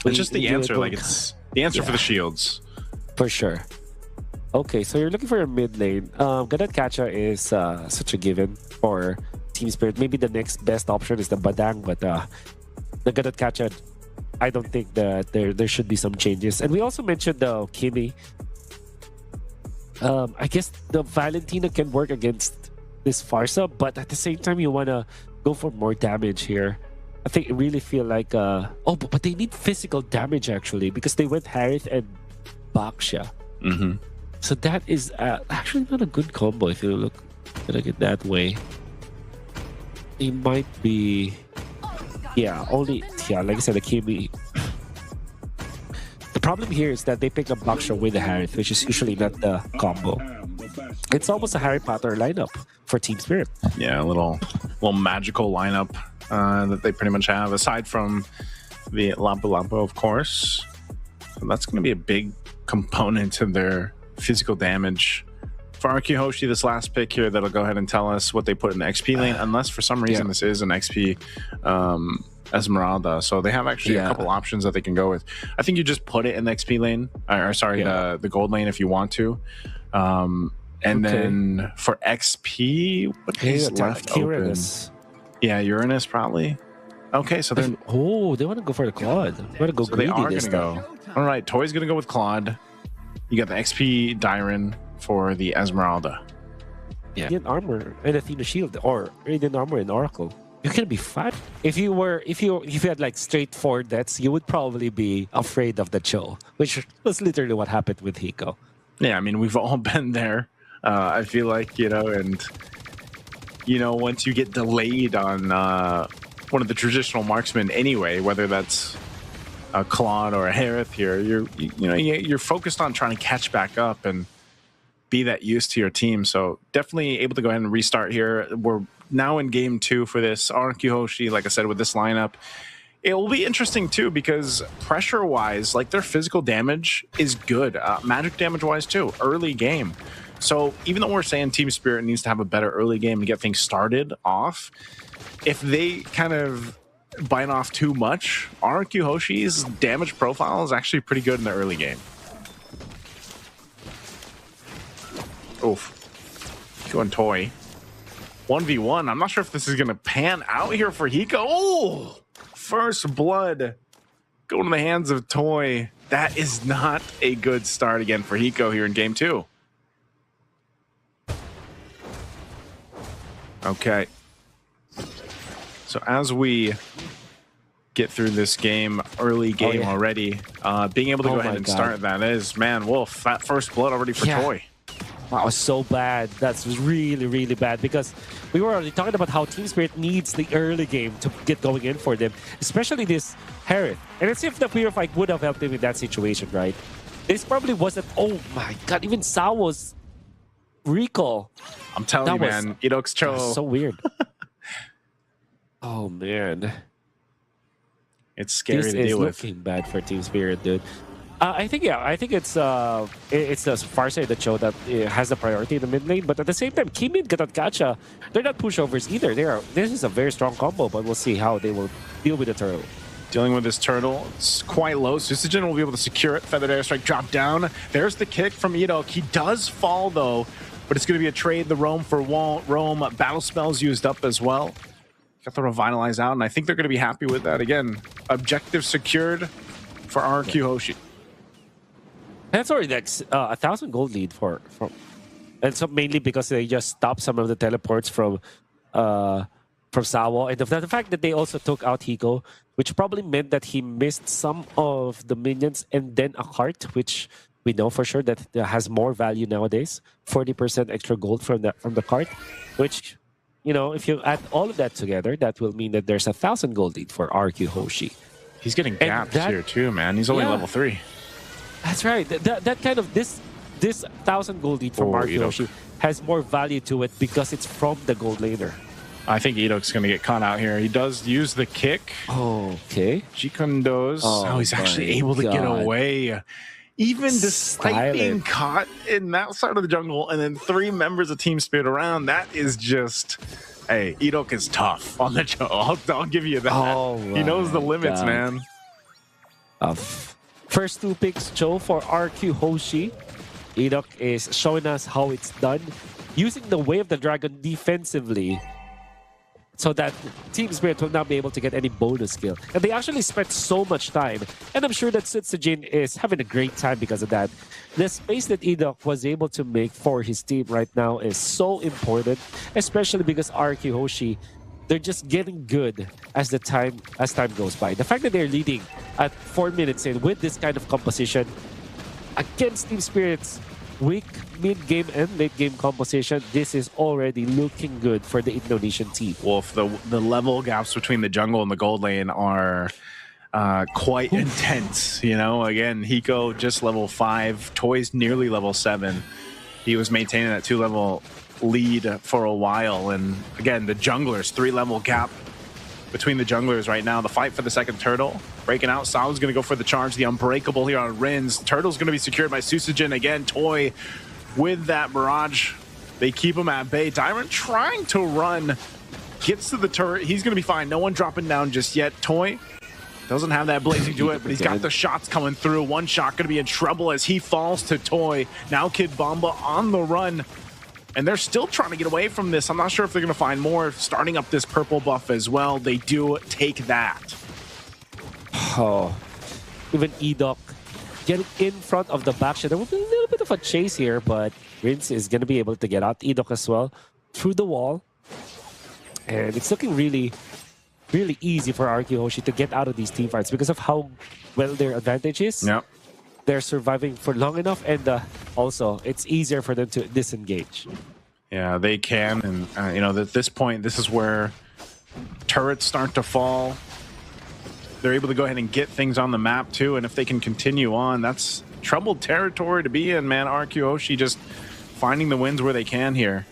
It's just the answer. Like, it's the answer for the shields. For sure. Okay, so you're looking for a mid lane. Gadot is such a given for Team Spirit. Maybe the next best option is the Badang, but the Gadot, I don't think that there should be some changes. And we also mentioned the Kimi. I guess the Valentina can work against this Farsa, but at the same time, you want to go for more damage here. I think I really feel like... but they need physical damage, actually, because they went Harith and Baksha. Mm-hmm. So that is actually not a good combo if you look at it that way. It might be... like I said, the Kimi. The problem here is that they pick up Baksha with the Harith, which is usually not the combo. It's almost a Harry Potter lineup for Team Spirit. Yeah, a little magical lineup that they pretty much have, aside from the Lampu Lampu, of course. So that's going to be a big component to their physical damage. For RRQ Hoshi, this last pick here, that'll go ahead and tell us what they put in the XP lane, unless for some reason this is an XP Esmeralda. So they have actually a couple options that they can go with. I think you just put it in the XP lane, the gold lane if you want to. And then for XP, what is left open? Yeah, Uranus probably. Okay, so then... they want to go for the Claude. They want to go greedy. They are going to go. All right, Toy's going to go with Claude. You got the XP Dyron for the Esmeralda. Yeah. Radiant armor and Athena shield, or Radiant armor and Oracle. You're gonna be fine. If you had like straightforward deaths, you would probably be afraid of the Cho, which was literally what happened with Hiko. Yeah, I mean, we've all been there. I feel like, once you get delayed on one of the traditional marksmen anyway, whether that's a Claude or a Harith here, you're focused on trying to catch back up and be that use to your team. So definitely able to go ahead and restart here. We're now in game 2 for this RRQ Hoshi. Like I said, with this lineup, it will be interesting too, because pressure wise, like, their physical damage is good, magic damage wise too, early game. So even though we're saying Team Spirit needs to have a better early game to get things started off, if they kind of bite off too much, RRQ Hoshi's damage profile is actually pretty good in the early game. Oof. Going Toy. 1v1. I'm not sure if this is going to pan out here for Hiko. Oh! First blood going to the hands of Toy. That is not a good start again for Hiko here in game 2. Okay. So as we get through this game, early game already, being able to go ahead and start that is, man, Wolf, that first blood already for Toy. That was so bad. That's really, really bad, because we were already talking about how Team Spirit needs the early game to get going in for them, especially this Harith. And let's see if the Purify would have helped him in that situation, right? This probably wasn't... Oh my god, even Sawo's recall. I'm telling you, man, Idok's Cho. So weird. Oh, man. It's scary to deal with. This is looking bad for Team Spirit, dude. I think it's the far side of the show that has the priority in the mid lane, but at the same time, Kimi and Gadot, they're not pushovers either. This is a very strong combo, but we'll see how they will deal with the turtle. Dealing with this turtle, it's quite low. Susagen will be able to secure it. Feathered Airstrike drop down. There's the kick from Idok. He does fall though, but it's going to be a trade. The roam for roam. Battle spells used up as well. Got the revitalize out, and I think they're going to be happy with that. Again, objective secured for RRQ Hoshi. That's already like 1,000 gold lead for, and so mainly because they just stopped some of the teleports from Sawo, and the fact that they also took out Hiko, which probably meant that he missed some of the minions and then a cart, which we know for sure that has more value nowadays. 40% extra gold from the cart, which, if you add all of that together, that will mean that there's 1,000 gold lead for RRQ Hoshi. He's getting gapped here too, man. He's only level 3. That's right. That kind of this 1,000 gold lead from RRQ Hoshi has more value to it because it's from the gold laner. I think Idok's going to get caught out here. He does use the kick. Oh, okay. Jikundo's. Oh, he's actually able to get away. Even despite being caught in that side of the jungle and then 3 members of Team Spirit around, that is just... Hey, Idok is tough on the jungle. I'll give you that. Oh, he knows the limits, man. First two picks, Joe, for RQ Hoshi. Edok is showing us how it's done using the Way of the Dragon defensively so that Team Spirit will not be able to get any bonus skill. And they actually spent so much time. And I'm sure that Sutsujin is having a great time because of that. The space that Edok was able to make for his team right now is so important, especially because RQ Hoshi, they're just getting good as time goes by. The fact that they're leading at 4 minutes in with this kind of composition against Team Spirit's weak mid-game and late-game composition, this is already looking good for the Indonesian team. Wolf, the level gaps between the jungle and the gold lane are quite intense. You know, again, Hiko just level 5, Toy's nearly level 7. He was maintaining that 2-level lead for a while, and again, the junglers, 3-level gap between the junglers right now. The fight for the second turtle breaking out. Sao's gonna go for the charge, the unbreakable here on Rins. Turtle's gonna be secured by Susujin again. Toy with that barrage, they keep him at bay. Diamond trying to run, gets to the turret. He's gonna be fine. No one dropping down just yet. Toy doesn't have that blazing to it, but he's got the shots coming through. One shot gonna be in trouble as he falls to Toy. Now Kid Bomba on the run, and they're still trying to get away from this. I'm not sure if they're gonna find more. Starting up this purple buff as well. They do take that. Oh, even Edok getting in front of the back. There will be a little bit of a chase here, but Rince is going to be able to get out. Edok as well through the wall. And it's looking really, really easy for RQ Hoshi to get out of these team fights because of how well their advantage is. Yep. They're surviving for long enough, and also it's easier for them to disengage. Yeah, they can. And, you know, at this point, this is where turrets start to fall. They're able to go ahead and get things on the map too, and if they can continue on, that's troubled territory to be in, man. RQ Hoshi just finding the wins where they can here.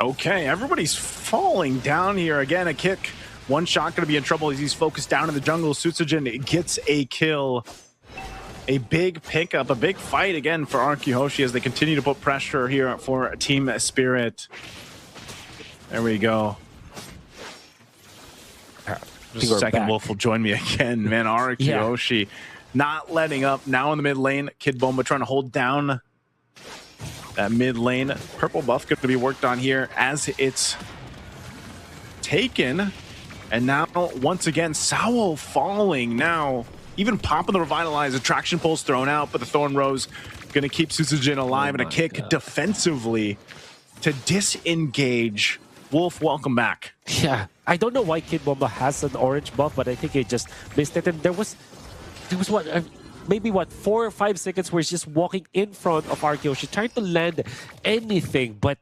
Okay, everybody's falling down here. Again, a kick. One shot going to be in trouble as he's focused down in the jungle. Sutsujin gets a kill. A big pickup, a big fight again for RQ Hoshi as they continue to put pressure here for Team Spirit. There we go. Just a second, Wolf will join me again. Man, RQ Hoshi not letting up. Now in the mid lane, Kid Bomba trying to hold down that mid lane. Purple buff going to be worked on here as it's taken. And now, once again, Sao falling. Now, even popping the Revitalize, attraction pulse thrown out, but the Thorn Rose going to keep Susujin alive, and a kick defensively to disengage. Wolf, welcome back. Yeah, I don't know why Kid Bomba has an orange buff, but I think he just missed it. And there was what, maybe what, 4 or 5 seconds where he's just walking in front of RQ Hoshi, trying to land anything. But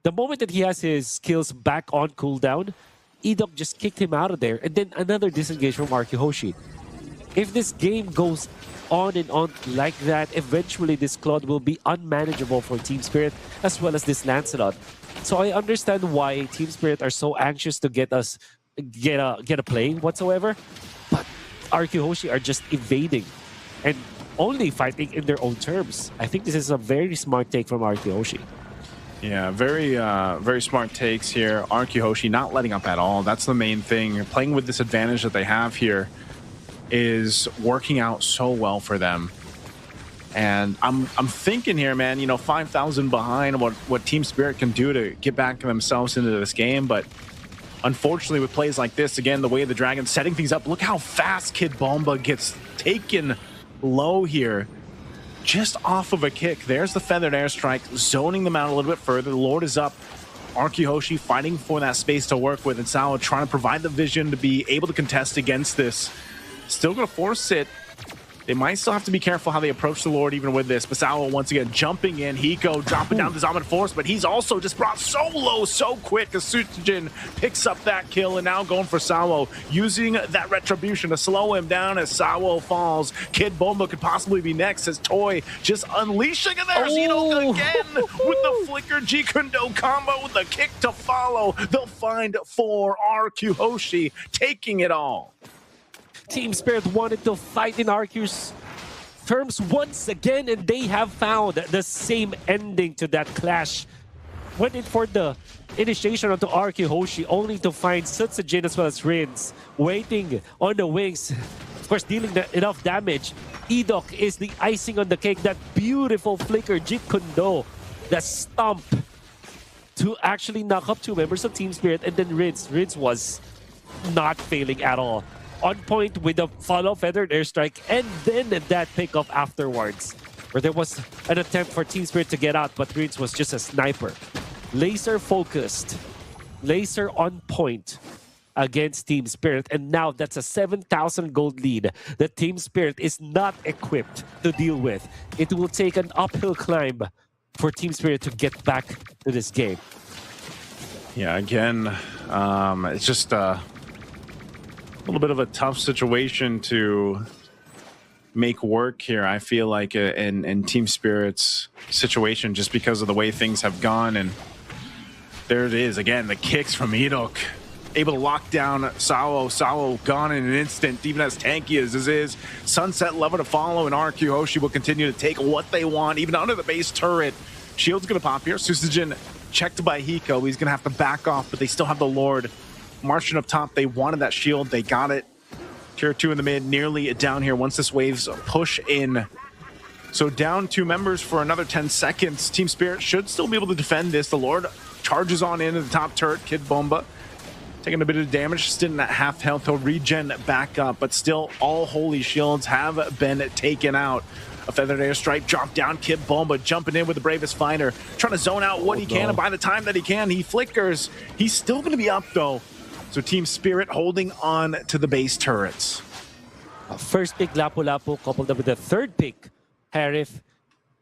the moment that he has his skills back on cooldown, Edok just kicked him out of there. And then another disengage from RQ Hoshi. If this game goes on and on like that, eventually this Claude will be unmanageable for Team Spirit as well as this Lancelot. So I understand why Team Spirit are so anxious to get a play whatsoever, but RQ Hoshi are just evading and only fighting in their own terms. I think this is a very smart take from RQ Hoshi. Yeah, very smart takes here. RQ Hoshi not letting up at all. That's the main thing. Playing with this advantage that they have here is working out so well for them. And I'm thinking here, man, 5,000 behind what Team Spirit can do to get back themselves into this game. But unfortunately, with plays like this, again, the way the Dragon's setting things up, look how fast Kid Bomba gets taken low here. Just off of a kick. There's the feathered airstrike, zoning them out a little bit further. The Lord is up. RRQ Hoshi fighting for that space to work with, and Sao trying to provide the vision to be able to contest against this. Still going to force it. They might still have to be careful how they approach the Lord even with this. Masawa once again jumping in. Hiko dropping down the Zaman Force, but he's also just brought so low so quick as Sujin picks up that kill, and now going for Sawo, using that retribution to slow him down as Sawo falls. Kid Bomba could possibly be next as Toy just unleashing, and there's Inoka again with the flicker G-Kundo combo with the kick to follow. They'll find 4. RRQ Hoshi taking it all. Team Spirit wanted to fight in RQ's terms once again, and they have found the same ending to that clash. Went in for the initiation onto RRQ Hoshi, only to find Sutsujin as well as Rins waiting on the wings. Of course, dealing enough damage. Edok is the icing on the cake. That beautiful flicker, Jeet Kundo, the stomp to actually knock up 2 members of Team Spirit, and then Rins. Rins was not failing at all. On point with the follow feathered airstrike, and then that pickoff afterwards, where there was an attempt for Team Spirit to get out, but Rins was just a sniper. Laser focused, laser on point against Team Spirit, and now that's a 7,000 gold lead that Team Spirit is not equipped to deal with. It will take an uphill climb for Team Spirit to get back to this game. Yeah, again, it's just a little bit of a tough situation to make work here, I feel like, in Team Spirit's situation, just because of the way things have gone. And there it is again, the kicks from Edok, able to lock down Sawo. Sawo gone in an instant, even as tanky as this is. Sunset level to follow, and RRQ Hoshi will continue to take what they want, even under the base turret. Shield's gonna pop here. Susujin checked by Hiko. He's gonna have to back off, but they still have the Lord marching up top. They wanted that shield. They got it. Tier 2 in the mid, nearly down here once this waves push in. So down 2 members for another 10 seconds. Team Spirit should still be able to defend this. The Lord charges on into the top turret. Kid Bomba taking a bit of damage. Still at half health. He'll regen back up, but still all holy shields have been taken out. A feathered airstrike drop down. Kid Bomba jumping in with the bravest fighter, trying to zone out what he can, and by the time that he can, he flickers. He's still going to be up though. So Team Spirit holding on to the base turrets. First pick, Lapu-Lapu, coupled up with the third pick, Harif.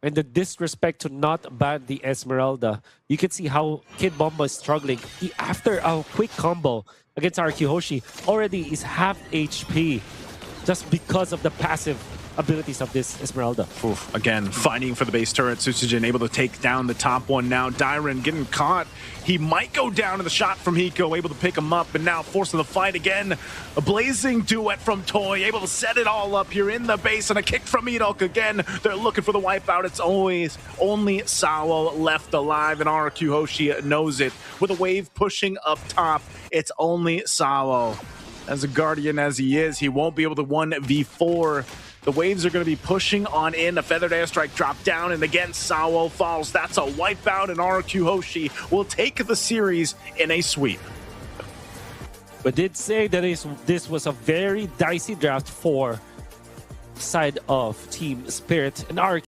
And the disrespect to not ban the Esmeralda. You can see how Kid Bomba is struggling. After a quick combo against RRQ Hoshi, already is half HP just because of the passive abilities of this Esmeralda. Oof. Again, fighting for the base turret. Susujin able to take down the top one now. Dairon getting caught. He might go down to the shot from Hiko, able to pick him up, and now forcing the fight again. A blazing duet from Toy, able to set it all up here in the base, and a kick from Edok again. They're looking for the wipeout. It's always only Sawo left alive, and RRQ Hoshi knows it. With a wave pushing up top, it's only Sawo. As a guardian as he is, he won't be able to 1v4. The waves are going to be pushing on in. A feathered airstrike drop down, and again, Sawo falls. That's a wipeout, and RRQ Hoshi will take the series in a sweep. But did say that this was a very dicey draft for side of Team Spirit, and RRQ